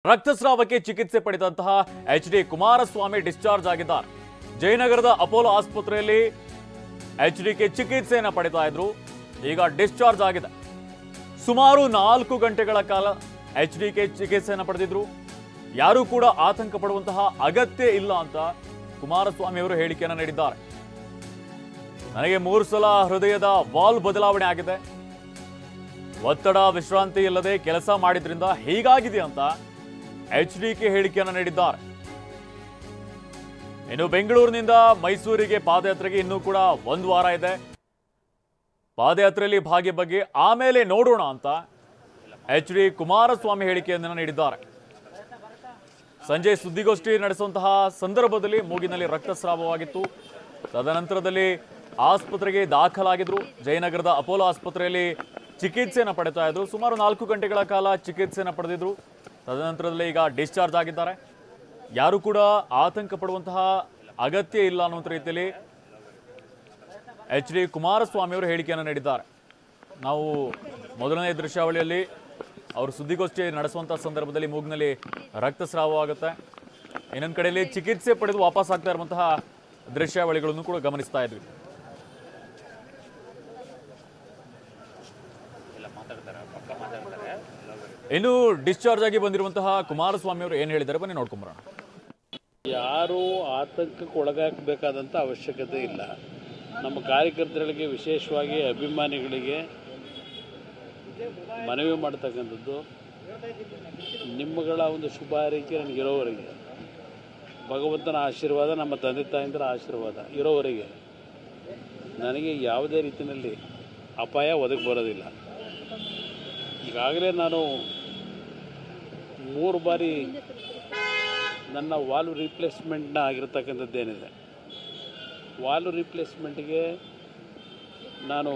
ರಕ್ತಸ್ರಾವಕ್ಕೆ ಚಿಕಿತ್ಸೆ ಪಡೆದಂತಹ H D. Kumaraswamy discharge ಆಗಿದ್ದಾರೆ. ಜಯನಗರದ ಅಪೋಲೋ ಆಸ್ಪತ್ರೆಯಲ್ಲಿ ಎಚ್.ಡಿ.ಗೆ ಚಿಕಿತ್ಸೆಯನ್ನು ಪಡೆತಾ ಇದ್ರು. ಈಗ ಡಿಸ್ಚಾರ್ಜ್ ಆಗಿದೆ. ಸುಮಾರು 4 ಗಂಟೆಗಳ ಕಾಲ ಎಚ್.ಡಿ.ಗೆ ಚಿಕಿತ್ಸೆಯನ್ನು ಪಡೆದಿದ್ರು. ಯಾರೂ ಕೂಡ ಆತಂಕ ಪಡುವಂತಹ ಅಗತ್ಯ ಇಲ್ಲ ಅಂತ ಕುಮಾರಸ್ವಾಮಿ ಅವರು ಹೇಳಿಕೆಯನ್ನು ನೀಡಿದ್ದಾರೆ. ನನಗೆ 3 ಸಲ ಹೃದಯದ ವಾಲ್ವ್ ಬದಲಾವಣೆ ಆಗಿದೆ. ಒತ್ತಡ ವಿಶ್ರಾಂತಿ ಇಲ್ಲದೆ ಕೆಲಸ ಮಾಡಿದ್ರಿಂದ ಹೀಗಾಗಿದೆ ಅಂತ ಎಚ್.ಡಿ.ಗೆ ಹೇಳಿಕೆಯನ್ನು ನೀಡಿದ್ದಾರೆ. ಇನ್ನು ಬೆಂಗಳೂರಿನಿಂದ ಮೈಸೂರಿಗೆ ಪಾದಯಾತ್ರೆಗೆ ಇನ್ನೂ ಕೂಡ 1 ವಾರ ಇದೆ. ಪಾದಯಾತ್ರೆಯಲ್ಲಿ ಭಾಗಿ ಬಗ್ಗೆ ಆಮೇಲೆ ನೋಡೋಣ ಅಂತ ಎಚ್.ಡಿ. ಕುಮಾರಸ್ವಾಮಿ ಹೇಳಿಕೆಯನ್ನು ನೀಡಿದ್ದಾರೆ. ಸಂಜೆ ಸುದ್ದಿಗೋಷ್ಠಿ ನಡೆಸುವಂತಹ ಸಂದರ್ಭದಲ್ಲಿ ಮೂಗಿನಲ್ಲಿ ರಕ್ತಸ್ರಾವವಾಗಿತ್ತು. ತದನಂತರದಲ್ಲಿ ಆಸ್ಪತ್ರೆಗೆ ದಾಖಲಾಗಿದ್ರು. ಜಯನಗರದ ಅಪೋಲೋ ಆಸ್ಪತ್ರೆಯಲ್ಲಿ ಚಿಕಿತ್ಸೆಯನ್ನು ಪಡೆತಾ ಇದ್ರು. ಸುಮಾರು 4 ಗಂಟೆಗಳ ಕಾಲ ಚಿಕಿತ್ಸೆಯನ್ನು ಪಡೆದಿದ್ರು. ತದನಂತರದಲ್ಲಿ ಈಗ ಡಿಸ್ಚಾರ್ಜ್ ಆಗಿದ್ದಾರೆ. ಯಾರು ಕೂಡ ಆತಂಕ ಪಡುವಂತಹ ಅಗತ್ಯ ಇಲ್ಲ ಅನ್ನುವಂಥ ರೀತಿಯಲ್ಲಿ ಎಚ್.ಡಿ. ಕುಮಾರಸ್ವಾಮಿ ಅವರು ಹೇಳಿಕೆಯನ್ನು ನೀಡಿದ್ದಾರೆ. ನಾವು ಮೊದಲನೇ ದೃಶ್ಯಾವಳಿಯಲ್ಲಿ ಅವರು ಸುದ್ದಿಗೋಷ್ಠಿ ನಡೆಸುವಂಥ ಸಂದರ್ಭದಲ್ಲಿ ಮೂಗಿನಲ್ಲಿ ರಕ್ತಸ್ರಾವವಾಗುತ್ತೆ. ಇನ್ನೊಂದು ಕಡೆಯಲ್ಲಿ ಚಿಕಿತ್ಸೆ ಪಡೆದು ವಾಪಸ್ ಆಗ್ತಾ ಇರುವಂತಹ ದೃಶ್ಯಾವಳಿಗಳನ್ನು ಕೂಡ ಗಮನಿಸ್ತಾ ಇದ್ವಿ. ಇನ್ನು ಡಿಸ್ಚಾರ್ಜ್ ಆಗಿ ಬಂದಿರುವಂತಹ ಕುಮಾರಸ್ವಾಮಿ ಅವರು ಏನು ಹೇಳಿದ್ದಾರೆ ಬನ್ನಿ ನೋಡ್ಕೊಂಬರೋಣ. ಯಾರೂ ಆತಂಕಕ್ಕೆ ಒಳಗಾಗಬೇಕಾದಂಥ ಅವಶ್ಯಕತೆ ಇಲ್ಲ. ನಮ್ಮ ಕಾರ್ಯಕರ್ತರಿಗೆ, ವಿಶೇಷವಾಗಿ ಅಭಿಮಾನಿಗಳಿಗೆ ಮನವಿ ಮಾಡ್ತಕ್ಕಂಥದ್ದು, ನಿಮ್ಮಗಳ ಒಂದು ಶುಭ ಹಾರೈಕೆ ನನಗಿರೋವರೆಗೆ, ಭಗವಂತನ ಆಶೀರ್ವಾದ, ನಮ್ಮ ತಂದೆ ತಾಯಿಂದರ ಆಶೀರ್ವಾದ ಇರೋವರೆಗೆ ನನಗೆ ಯಾವುದೇ ರೀತಿಯಲ್ಲಿ ಅಪಾಯ ಒದಗಿ ಬರೋದಿಲ್ಲ. ಈಗಾಗಲೇ ನಾನು 3 ಬಾರಿ ನನ್ನ ವಾಲ್ವ್ ರಿಪ್ಲೇಸ್ಮೆಂಟ್ನ ಆಗಿರ್ತಕ್ಕಂಥದ್ದೇನಿದೆ, ವಾಲ್ವ್ ರಿಪ್ಲೇಸ್ಮೆಂಟ್ಗೆ ನಾನು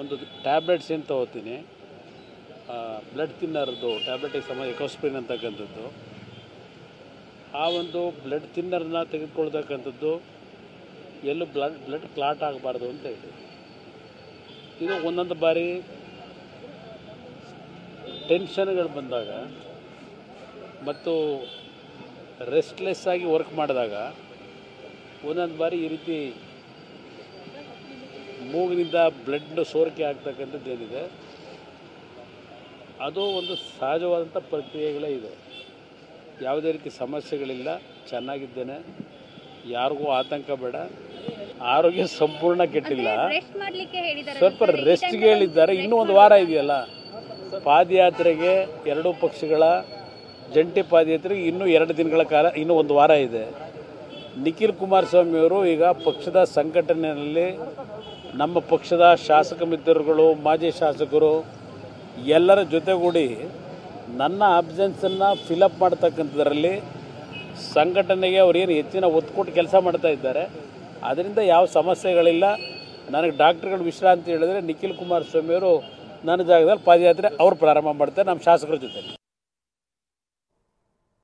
ಒಂದು ಟ್ಯಾಬ್ಲೆಟ್ಸ್ ಏನು ತೊಗೋತೀನಿ, ಬ್ಲಡ್ ಥಿನ್ನರ್ದು ಟ್ಯಾಬ್ಲೆಟಿಗೆ ಎಕೋಸ್ಪ್ರಿನ್ ಅಂತಕ್ಕಂಥದ್ದು. ಆ ಒಂದು ಬ್ಲಡ್ ಥಿನ್ನರ್ನ ತೆಗೆದುಕೊಳ್ತಕ್ಕಂಥದ್ದು ಎಲ್ಲೂ ಬ್ಲಡ್ ಕ್ಲಾಟ್ ಆಗಬಾರ್ದು ಅಂತ ಹೇಳಿ, ಇದು ಒಂದೊಂದು ಬಾರಿ ಟೆನ್ಷನ್ಗಳು ಬಂದಾಗ ಮತ್ತು ರೆಸ್ಟ್ಲೆಸ್ ಆಗಿ ವರ್ಕ್ ಮಾಡಿದಾಗ ಒಂದೊಂದು ಬಾರಿ ಈ ರೀತಿ ಮೂಗಿನಿಂದ ಬ್ಲಡ್ ಸೋರಿಕೆ ಆಗ್ತಕ್ಕಂಥದ್ದು ಏನಿದೆ, ಅದು ಒಂದು ಸಹಜವಾದಂಥ ಪ್ರಕ್ರಿಯೆಗಳೇ ಇದೆ. ಯಾವುದೇ ರೀತಿ ಸಮಸ್ಯೆಗಳಿಲ್ಲ, ಚೆನ್ನಾಗಿದ್ದೇನೆ, ಯಾರಿಗೂ ಆತಂಕ ಬೇಡ. ಆರೋಗ್ಯ ಸಂಪೂರ್ಣ ಕೆಟ್ಟಿಲ್ಲ, ಸ್ವಲ್ಪ ರೆಸ್ಟ್ಗೆ ಹೇಳಿದ್ದಾರೆ. ಇನ್ನೂ 1 ವಾರ ಇದೆಯಲ್ಲ ಪಾದಯಾತ್ರೆಗೆ, 2 ಪಕ್ಷಗಳ ಜಂಟಿ ಪಾದಯಾತ್ರೆಗೆ ಇನ್ನೂ 2 ದಿನಗಳ ಕಾಲ, ಇನ್ನೂ 1 ವಾರ ಇದೆ. ನಿಖಿಲ್ ಕುಮಾರಸ್ವಾಮಿ ಅವರು ಈಗ ಪಕ್ಷದ ಸಂಘಟನೆಯಲ್ಲಿ ನಮ್ಮ ಪಕ್ಷದ ಶಾಸಕ ಮಿತ್ರರುಗಳು, ಮಾಜಿ ಶಾಸಕರು ಎಲ್ಲರ ಜೊತೆಗೂಡಿ ನನ್ನ ಅಬ್ಸೆನ್ಸನ್ನು ಫಿಲಪ್ ಮಾಡ್ತಕ್ಕಂಥದ್ರಲ್ಲಿ ಸಂಘಟನೆಗೆ ಅವರೇನು ಹೆಚ್ಚಿನ ಒತ್ತು ಕೊಟ್ಟು ಕೆಲಸ ಮಾಡ್ತಾ ಇದ್ದಾರೆ. ಅದರಿಂದ ಯಾವ ಸಮಸ್ಯೆಗಳಿಲ್ಲ. ನನಗೆ ಡಾಕ್ಟ್ರುಗಳು ವಿಶ್ರಾಂತಿ ಹೇಳಿದ್ರೆ ನಿಖಿಲ್ ಕುಮಾರಸ್ವಾಮಿ ಅವರು ನನ್ನ ಜಾಗದಲ್ಲಿ ಪಾದಯಾತ್ರೆ ಅವ್ರು ಪ್ರಾರಂಭ ಮಾಡ್ತಾರೆ ನಮ್ಮ ಶಾಸಕರ ಜೊತೆ.